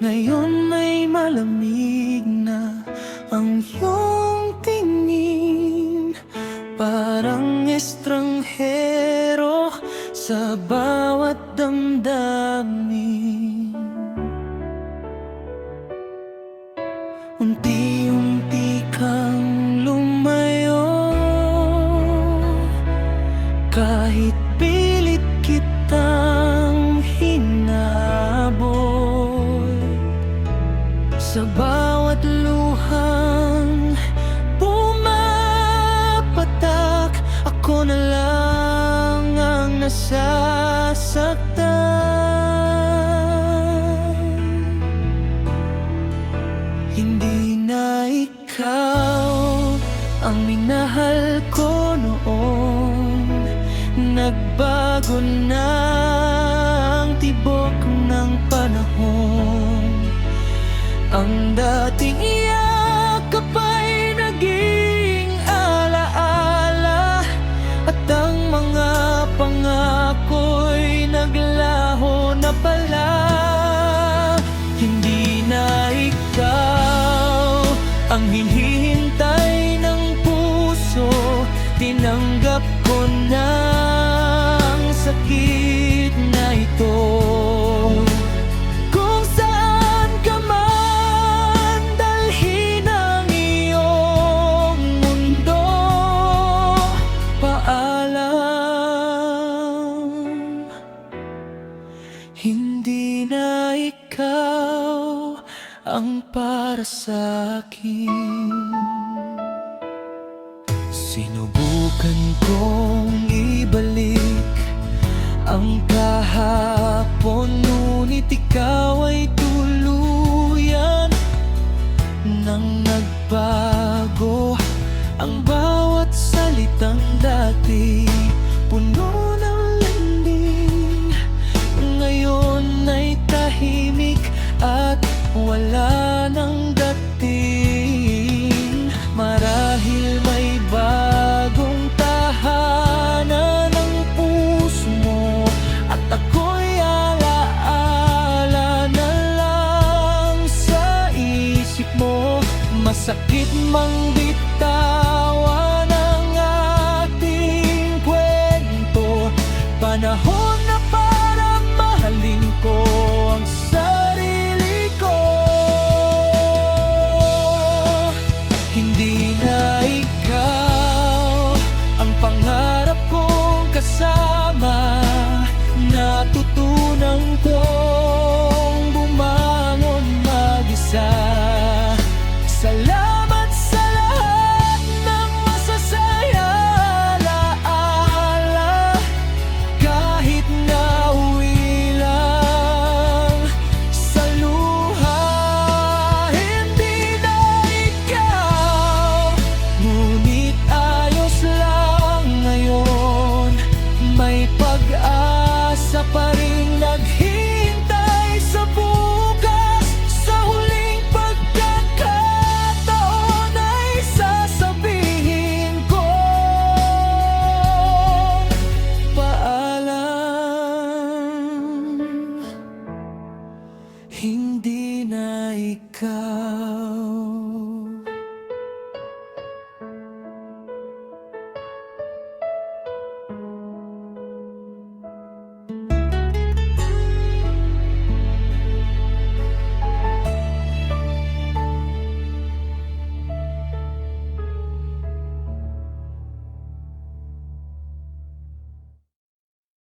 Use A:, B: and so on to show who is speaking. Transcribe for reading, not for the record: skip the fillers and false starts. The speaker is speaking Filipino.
A: Ngayon ay malamig na ang iyong tingin, parang estranghero sa bawat damdamin. Unti-unti kang lumayo, kahit pilit kitang hinabol. Sa bawat luhang pumapatak, ako na lang ang nasasaktan. Hindi na ikaw ang minahal ko noon. Nagbago na ang tibok ng panahon. Ang dating yakap ay naging alaala, at ang mga pangako'y naglaho na pala. Hindi na ikaw ang hinihintay ng puso. Tinanggap ko na ang sakit na ito. Kung saan ka man dalhin ang iyong mundo, paalam. Hindi na ikaw ang para sa'kin. Sinubukan kong ibalik ang kahapon, ngunit ikaw ay tuluyan nang nagbago. Ang bawat salitang dati puno ng lambing, ngayon ay tahimik at wala nang dating. Marahil may bagong tahanan ng puso mo, at ako'y alaala na lang sa isip mo. Masakit mang bitawan ang ating kwento, panahon na para mahalin ko ang sarili ko. Hindi na ikaw ang pangarap kong kasama. Natutunan kong bumangon mag-isa. Salamat sa lahat ng masasaya alaala, kahit nauwi lang sa luha. Hindi na ikaw, ngunit ayos lang ngayon. May pag-asa pa rin naghihintay sa bukas. Sa huling pagkakataon ay sasabihin ko, paalam. Hindi na ikaw.